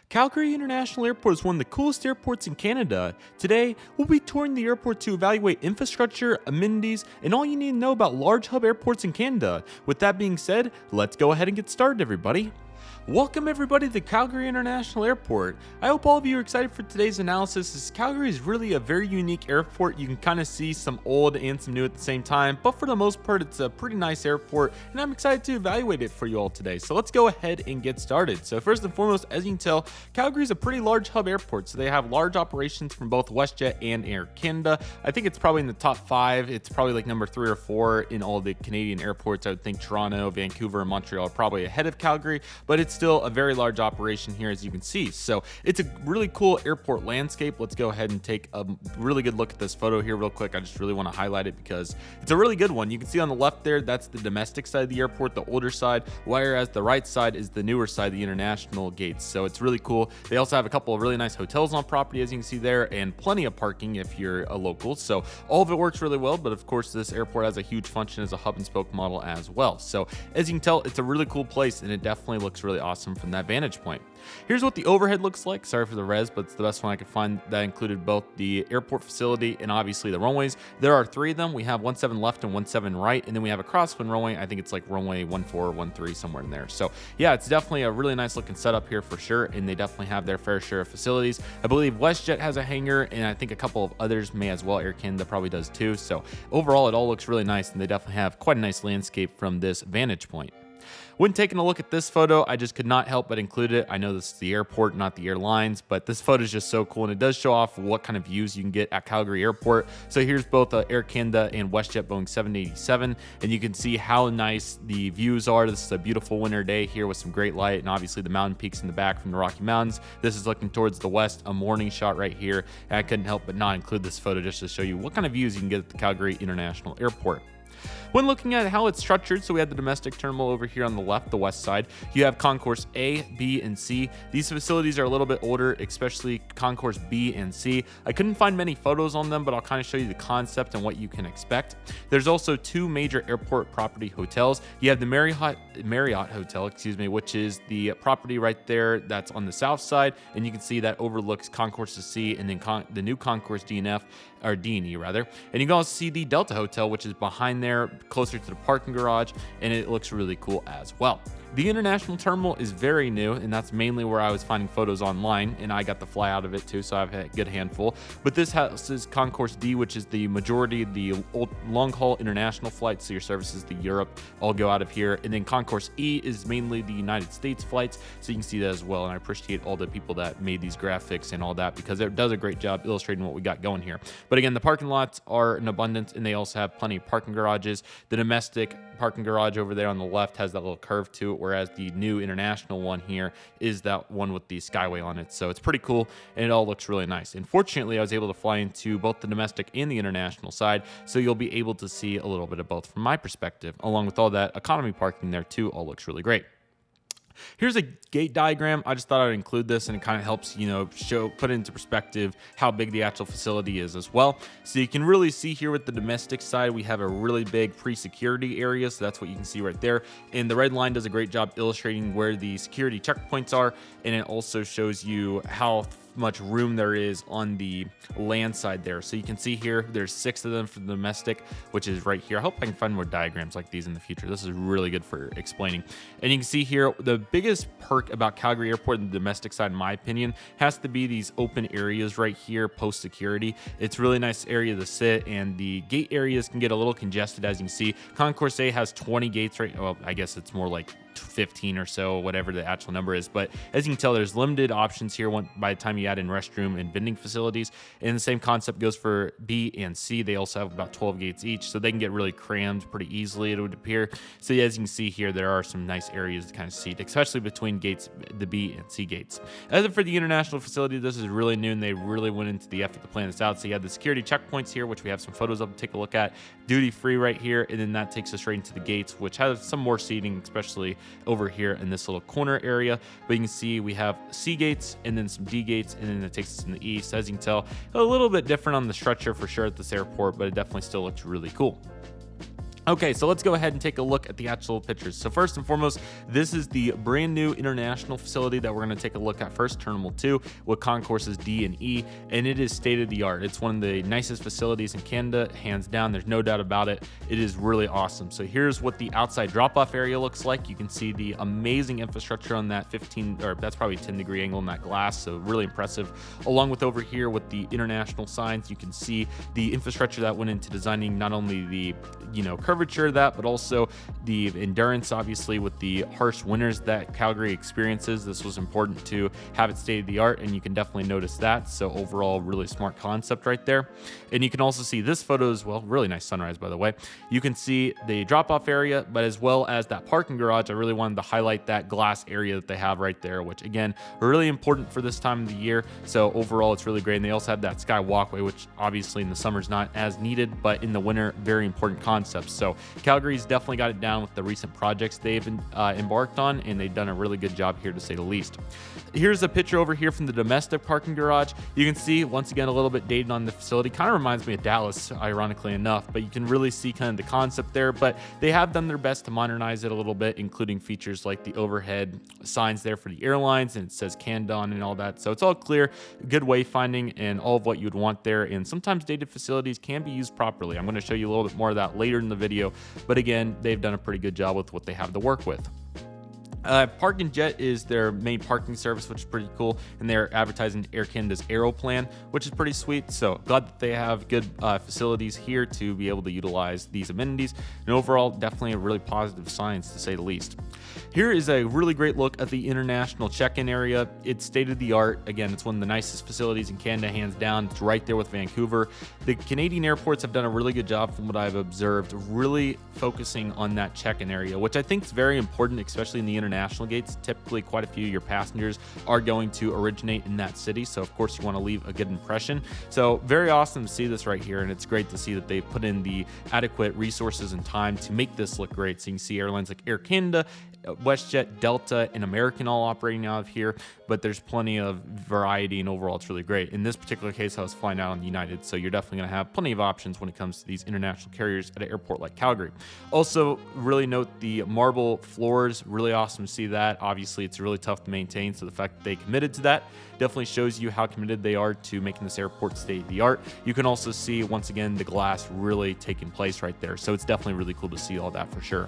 Calgary International Airport is one of the coolest airports in Canada. Today, we'll be touring the airport to evaluate infrastructure, amenities, and all you need to know about large hub airports in Canada. With that being said, let's go ahead and get started, everybody. Welcome everybody to Calgary International Airport. I hope all of you are excited for today's analysis, as Calgary is really a very unique airport. You can kind of see some old and some new at the same time, but for the most part it's a pretty nice airport, and I'm excited to evaluate it for you all today. So let's go ahead and get started. So first and foremost, as you can tell, Calgary is a pretty large hub airport, so they have large operations from both WestJet and Air Canada. I think it's probably in the top 5. It's probably like number 3 or 4 in all the Canadian airports. I would think Toronto, Vancouver, and Montreal are probably ahead of Calgary, but it's still a very large operation here, as you can see. So it's a really cool airport landscape. Let's go ahead and take a really good look at this photo here real quick. I just really want to highlight it because it's a really good one. You can see on the left there, that's the domestic side of the airport, the older side, whereas the right side is the newer side, the international gates. So it's really cool. They also have a couple of really nice hotels on property, as you can see there, and plenty of parking if you're a local. So all of it works really well, but of course this airport has a huge function as a hub and spoke model as well. So as you can tell, it's a really cool place, and it definitely looks really awesome from that vantage point. Here's what the overhead looks like. Sorry for the res, but it's the best one I could find that included both the airport facility and obviously the runways. There are 3 of them. We have 17 left and 17 right, and then we have a crosswind runway. I think it's like runway 14 or 13, somewhere in there. So yeah, it's definitely a really nice looking setup here for sure, and they definitely have their fair share of facilities. I believe WestJet has a hangar, and I think a couple of others may as well. Air Canada probably does too. So overall, it all looks really nice, and they definitely have quite a nice landscape from this vantage point. When taking a look at this photo, I just could not help but include it. I know this is the airport, not the airlines, but this photo is just so cool, and it does show off what kind of views you can get at Calgary Airport. So here's both Air Canada and WestJet Boeing 787, and you can see how nice the views are. This is a beautiful winter day here with some great light, and obviously the mountain peaks in the back from the Rocky Mountains. This is looking towards the west, a morning shot right here, and I couldn't help but not include this photo just to show you what kind of views you can get at the Calgary International Airport. When looking at how it's structured, so we have the domestic terminal over here on the left, the west side. You have Concourse A, B, and C. These facilities are a little bit older, especially Concourse B and C. I couldn't find many photos on them, but I'll kind of show you the concept and what you can expect. There's also 2 major airport property hotels. You have the Marriott Hotel, which is the property right there that's on the south side, and you can see that overlooks Concourse C and then the new Concourse D and F, or D&E rather. And you can also see the Delta Hotel, which is behind there, closer to the parking garage, and it looks really cool as well. The international terminal is very new, and that's mainly where I was finding photos online, and I got to fly out of it too, so I've had a good handful. But this houses Concourse D, which is the majority of the long-haul international flights, so your services to Europe all go out of here. And then Concourse E is mainly the United States flights, so you can see that as well. And I appreciate all the people that made these graphics and all that, because it does a great job illustrating what we got going here. But again, the parking lots are in abundance, and they also have plenty of parking garages. The domestic parking garage over there on the left has that little curve to it, whereas the new international one here is that one with the skyway on it. So it's pretty cool, and it all looks really nice. And fortunately, I was able to fly into both the domestic and the international side, so you'll be able to see a little bit of both from my perspective. Along with all that economy parking there too, all looks really great. Here's a gate diagram. I just thought I'd include this, and it kind of helps, put into perspective how big the actual facility is as well. So you can really see here with the domestic side, we have a really big pre-security area. So that's what you can see right there. And the red line does a great job illustrating where the security checkpoints are. And it also shows you how much room there is on the land side there. So you can see here, there's 6 of them for the domestic, which is right here. I hope I can find more diagrams like these in the future. This is really good for explaining. And you can see here, the biggest perk about Calgary Airport and the domestic side, in my opinion, has to be these open areas right here post security. It's a really nice area to sit, and the gate areas can get a little congested, as you can see. Concourse A has 20 gates right. Well, I guess it's more like 15 or so, whatever the actual number is, but as you can tell, there's limited options here by the time you add in restroom and vending facilities. And the same concept goes for B and C. They also have about 12 gates each, so they can get really crammed pretty easily, it would appear. So as you can see here, there are some nice areas to kind of seat, especially between gates, the B and C gates. As for the international facility, this is really new, and they really went into the effort to plan this out. So you have the security checkpoints here, which we have some photos of to take a look at, duty free right here, and then that takes us right into the gates, which has some more seating, especially over here in this little corner area. But you can see we have C gates and then some D gates, and then it takes us in the east. As you can tell, a little bit different on the structure for sure at this airport, but it definitely still looks really cool. Okay, so let's go ahead and take a look at the actual pictures. So first and foremost, this is the brand new international facility that we're going to take a look at first, Terminal 2, with concourses D and E, and it is state-of-the-art. It's one of the nicest facilities in Canada, hands down. There's no doubt about it. It is really awesome. So here's what the outside drop-off area looks like. You can see the amazing infrastructure on that 15, or that's probably 10-degree angle in that glass, so really impressive. Along with over here with the international signs, you can see the infrastructure that went into designing not only the, curvature of that, but also the endurance, obviously, with the harsh winters that Calgary experiences. This was important to have it state of the art, and you can definitely notice that. So overall, really smart concept right there. And you can also see this photo as well. Really nice sunrise, by the way. You can see the drop-off area, but as well as that parking garage. I really wanted to highlight that glass area that they have right there, which again, really important for this time of the year. So overall, it's really great. And they also have that sky walkway, which obviously in the summer is not as needed, but in the winter, very important concept. So Calgary's definitely got it down with the recent projects they've embarked on, and they've done a really good job here, to say the least. Here's a picture over here from the domestic parking garage. You can see, once again, a little bit dated on the facility. Kind of reminds me of Dallas, ironically enough, but you can really see kind of the concept there. But they have done their best to modernize it a little bit, including features like the overhead signs there for the airlines, and it says Canon and all that. So it's all clear, good wayfinding, and all of what you'd want there. And sometimes dated facilities can be used properly. I'm going to show you a little bit more of that later in the video. But again, they've done a pretty good job with what they have to work with. Park and Jet is their main parking service, which is pretty cool, and they're advertising Air Canada's Aero plan, which is pretty sweet. So glad that they have good facilities here to be able to utilize these amenities, and overall, definitely a really positive signs, to say the least. Here is a really great look at the international check-in area. It's state-of-the-art. Again, it's one of the nicest facilities in Canada, hands down. It's right there with Vancouver. The Canadian airports have done a really good job, from what I've observed, really focusing on that check-in area, which I think is very important, especially in the international gates. Typically, quite a few of your passengers are going to originate in that city, so of course you want to leave a good impression. So very awesome to see this right here, and it's great to see that they put in the adequate resources and time to make this look great. So you can see airlines like Air Canada, WestJet, Delta, and American all operating out of here, but there's plenty of variety, and overall it's really great. In this particular case, I was flying out on United, so you're definitely going to have plenty of options when it comes to these international carriers at an airport like Calgary. Also, really note the marble floors. Really awesome to see that. Obviously, it's really tough to maintain, so the fact that they committed to that definitely shows you how committed they are to making this airport state of the art. You can also see, once again, the glass really taking place right there, so it's definitely really cool to see all that for sure.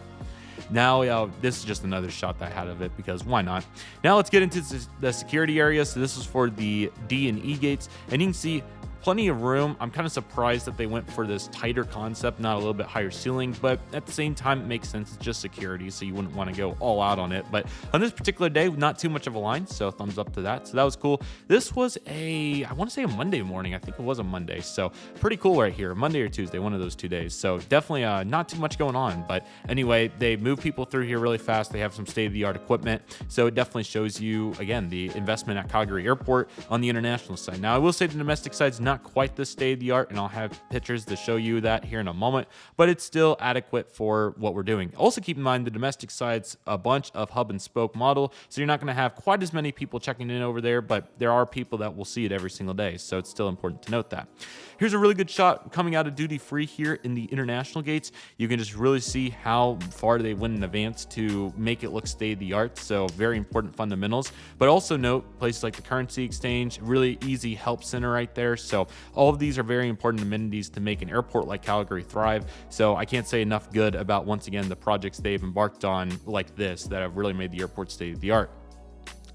Now, this is just another shot that I had of it, because why not? Now let's get into the security area. So this is for the D and E gates, and you can see plenty of room. I'm kind of surprised that they went for this tighter concept, not a little bit higher ceiling, but at the same time, it makes sense. It's just security, so you wouldn't want to go all out on it. But on this particular day, not too much of a line, so thumbs up to that. So that was cool. This was I want to say a Monday morning. I think it was a Monday, so pretty cool right here. Monday or Tuesday, one of those 2 days. So definitely not too much going on. But anyway, they move people through here really fast. They have some state-of-the-art equipment, so it definitely shows you, again, the investment at Calgary Airport on the international side. Now, I will say the domestic side's not quite the state of the art, and I'll have pictures to show you that here in a moment, but it's still adequate for what we're doing. Also, keep in mind the domestic side's a bunch of hub and spoke model, so you're not going to have quite as many people checking in over there, but there are people that will see it every single day, so it's still important to note that. Here's a really good shot coming out of duty free here in the international gates. You can just really see how far they went in advance to make it look state of the art, so very important fundamentals. But also note places like the currency exchange, really easy help center right there. So all of these are very important amenities to make an airport like Calgary thrive. So I can't say enough good about, once again, the projects they've embarked on like this that have really made the airport state of the art.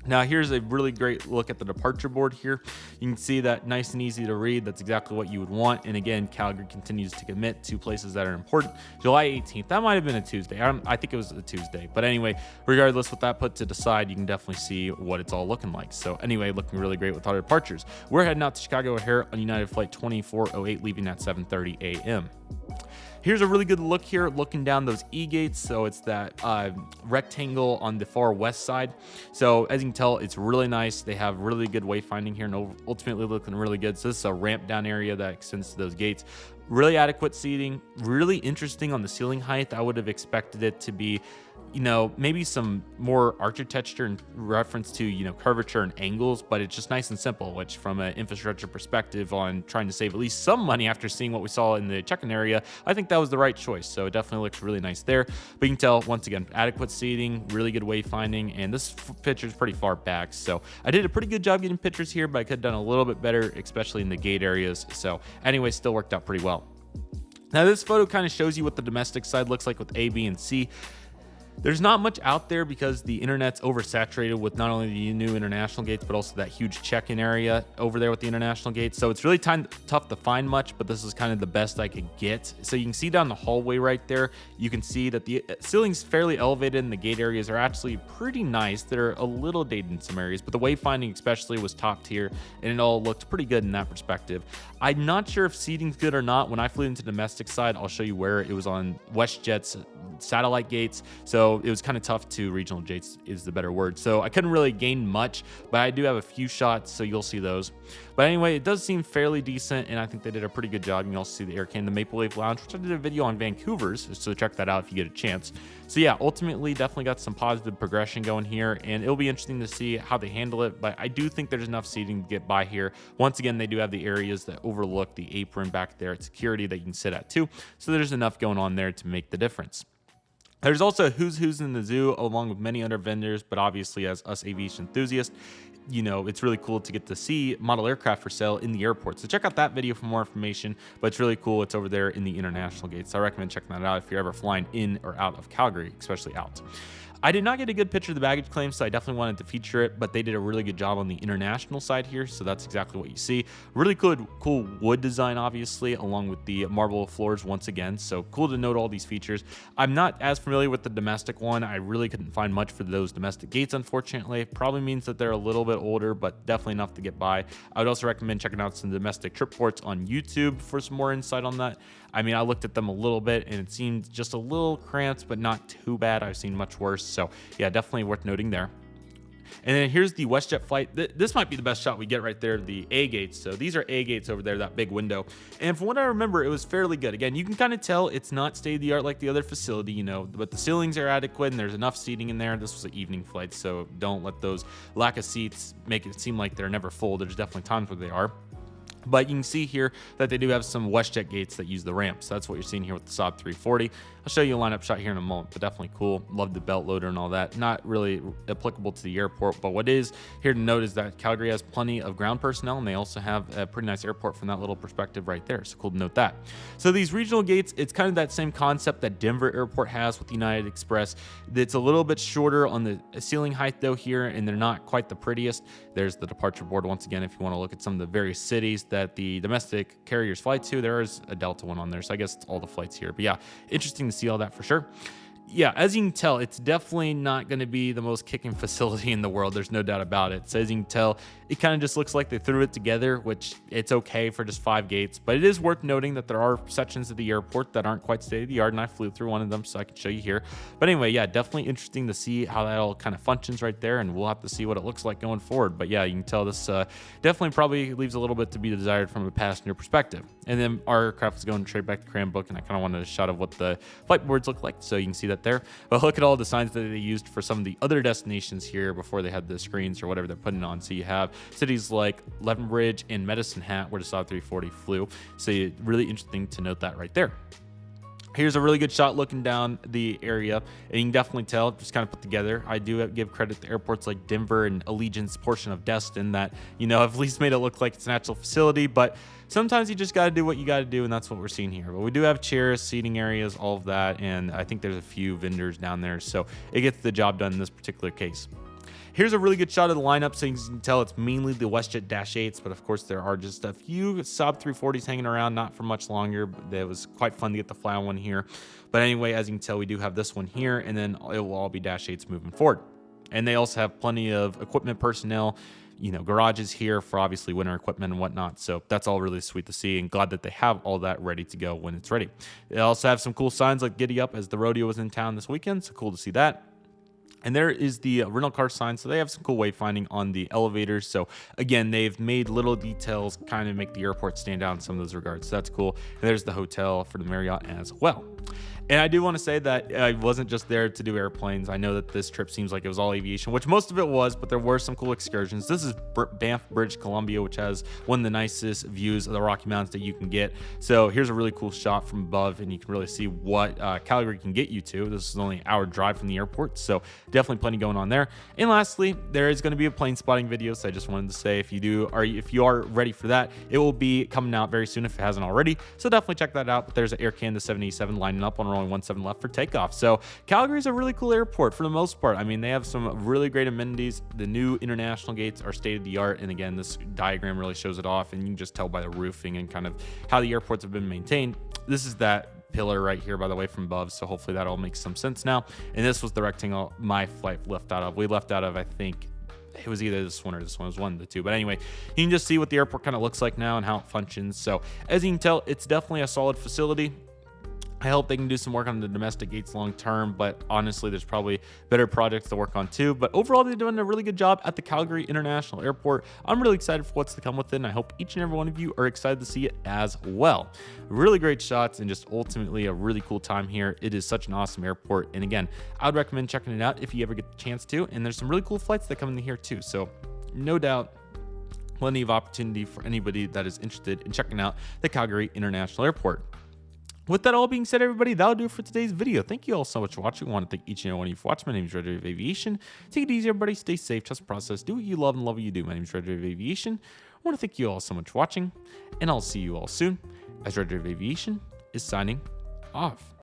Now, here's a really great look at the departure board here. You can see that nice and easy to read. That's exactly what you would want. And again, Calgary continues to commit to places that are important. July 18th, that might have been a Tuesday. I think it was a Tuesday. But anyway, regardless with that put to the side, you can definitely see what it's all looking like. So anyway, looking really great with our departures. We're heading out to Chicago O'Hare on United Flight 2408, leaving at 7:30 a.m. Here's a really good look here, looking down those E-gates. So it's that rectangle on the far west side. So as you can tell, it's really nice. They have really good wayfinding here, and ultimately looking really good. So this is a ramp down area that extends to those gates. Really adequate seating, really interesting on the ceiling height. I would have expected it to be maybe some more architecture in reference to, curvature and angles, but it's just nice and simple, which from an infrastructure perspective on trying to save at least some money after seeing what we saw in the check-in area, I think that was the right choice. So it definitely looks really nice there. But you can tell, once again, adequate seating, really good wayfinding, and this picture is pretty far back. So I did a pretty good job getting pictures here, but I could have done a little bit better, especially in the gate areas. So anyway, still worked out pretty well. Now this photo kind of shows you what the domestic side looks like with A, B, and C. There's not much out there because the internet's oversaturated with not only the new international gates, but also that huge check-in area over there with the international gates. So it's really tough to find much, but this is kind of the best I could get. So you can see down the hallway right there, you can see that the ceiling's fairly elevated and the gate areas are actually pretty nice. They're a little dated in some areas, but the wayfinding especially was top tier and it all looked pretty good in that perspective. I'm not sure if seating's good or not. When I flew into the domestic side, I'll show you where it was on WestJet's satellite gates. So it was kind of tough to regional gates is the better word. So I couldn't really gain much, but I do have a few shots, so you'll see those. But anyway, it does seem fairly decent, and I think they did a pretty good job. You can also see the Air Canada Maple Leaf Lounge, which I did a video on Vancouver's, so check that out if you get a chance. So yeah, ultimately definitely got some positive progression going here, and it'll be interesting to see how they handle it, but I do think there's enough seating to get by here. Once again, they do have the areas that overlook the apron back there at security that you can sit at too, so there's enough going on there to make the difference. There's also Who's Who's in the zoo, along with many other vendors, but obviously as us aviation enthusiasts, it's really cool to get to see model aircraft for sale in the airport. So check out that video for more information, but it's really cool. It's over there in the international gate. So I recommend checking that out if you're ever flying in or out of Calgary, especially out. I did not get a good picture of the baggage claim, so I definitely wanted to feature it, but they did a really good job on the international side here, so that's exactly what you see. Really cool wood design, obviously, along with the marble floors once again, so cool to note all these features. I'm not as familiar with the domestic one. I really couldn't find much for those domestic gates, unfortunately. Probably means that they're a little bit older, but definitely enough to get by. I would also recommend checking out some domestic trip ports on YouTube for some more insight on that. I mean, I looked at them a little bit and it seemed just a little cramped, but not too bad. I've seen much worse. So yeah, definitely worth noting there. And then here's the WestJet flight. This might be the best shot we get right there, the A gates. So these are A gates over there, that big window. And from what I remember, it was fairly good. Again, you can kind of tell it's not state-of-the-art like the other facility, but the ceilings are adequate and there's enough seating in there. This was an evening flight, so don't let those lack of seats make it seem like they're never full. There's definitely times where they are. But you can see here that they do have some WestJet gates that use the ramps. That's what you're seeing here with the Saab 340. I'll show you a lineup shot here in a moment, but definitely cool. Love the belt loader and all that. Not really applicable to the airport, but what is here to note is that Calgary has plenty of ground personnel, and they also have a pretty nice airport from that little perspective right there. So cool to note that. So these regional gates, it's kind of that same concept that Denver Airport has with United Express. It's a little bit shorter on the ceiling height though here, and they're not quite the prettiest. There's the departure board once again if you want to look at some of the various cities that the domestic carriers fly to. There is a Delta one on there, so I guess it's all the flights here. But yeah, interesting to see all that for sure. Yeah, as you can tell, it's definitely not going to be the most kicking facility in the world. There's no doubt about it. So as you can tell, it kind of just looks like they threw it together, which it's okay for just 5 gates. But it is worth noting that there are sections of the airport that aren't quite state-of-the-art, and I flew through one of them, so I can show you here. But anyway, yeah, definitely interesting to see how that all kind of functions right there, and we'll have to see what it looks like going forward. But yeah, you can tell this definitely probably leaves a little bit to be desired from a passenger perspective. And then our aircraft is going straight back to Cranbrook, and I kind of wanted a shot of what the flight boards look like, so you can see that there. But look at all the signs that they used for some of the other destinations here before they had the screens or whatever they're putting on. So you have cities like Leavenbridge and Medicine Hat where the Saab 340 flew. So really interesting to note that right there. Here's a really good shot looking down the area, and you can definitely tell, just kind of put together. I do give credit to airports like Denver and Allegiant's portion of Destin that, have at least made it look like it's an actual facility, but sometimes you just got to do what you got to do, and that's what we're seeing here. But we do have chairs, seating areas, all of that, and I think there's a few vendors down there, so it gets the job done in this particular case. Here's a really good shot of the lineup, so you can tell it's mainly the WestJet Dash 8s, but of course there are just a few Saab 340s hanging around, not for much longer. But it was quite fun to get the fly on one here. But anyway, as you can tell, we do have this one here, and then it will all be Dash 8s moving forward. And they also have plenty of equipment personnel, garages here for obviously winter equipment and whatnot. So that's all really sweet to see, and glad that they have all that ready to go when it's ready. They also have some cool signs like Giddy Up as the rodeo was in town this weekend, so cool to see that. And there is the rental car sign. So they have some cool wayfinding on the elevators. So again, they've made little details kind of make the airport stand out in some of those regards. So that's cool. And there's the hotel for the Marriott as well. And I do want to say that I wasn't just there to do airplanes. I know that this trip seems like it was all aviation, which most of it was, but there were some cool excursions. This is Banff, British Columbia, which has one of the nicest views of the Rocky Mountains that you can get. So here's a really cool shot from above, and you can really see what Calgary can get you to. This is only an hour drive from the airport, so definitely plenty going on there. And lastly, there is going to be a plane spotting video, so I just wanted to say if you are ready for that, it will be coming out very soon if it hasn't already. So definitely check that out. But there's an Air Canada 787 lining up on only 17 left for takeoff. So Calgary is a really cool airport for the most part. I mean, they have some really great amenities. The new international gates are state of the art, and again, this diagram really shows it off, and you can just tell by the roofing and kind of how the airports have been maintained. This is that pillar right here, by the way, from above, so hopefully that all makes some sense now. And this was the rectangle my flight left out of. We left out of, I think it was either this one or this one. It was one of the two. But anyway, you can just see what the airport kind of looks like now and how it functions. So as you can tell, it's definitely a solid facility. I hope they can do some work on the domestic gates long term, but honestly, there's probably better projects to work on too. But overall, they're doing a really good job at the Calgary International Airport. I'm really excited for what's to come with it, and I hope each and every one of you are excited to see it as well. Really great shots and just ultimately a really cool time here. It is such an awesome airport, and again, I would recommend checking it out if you ever get the chance to. And there's some really cool flights that come in here too, so no doubt plenty of opportunity for anybody that is interested in checking out the Calgary International Airport. With that all being said, everybody, that'll do it for today's video. Thank you all so much for watching. I want to thank each and every one of you for watching. My name is Redriveraviation. Take it easy, everybody. Stay safe. Trust the process. Do what you love and love what you do. My name is Redriveraviation. I want to thank you all so much for watching, and I'll see you all soon as Redriveraviation is signing off.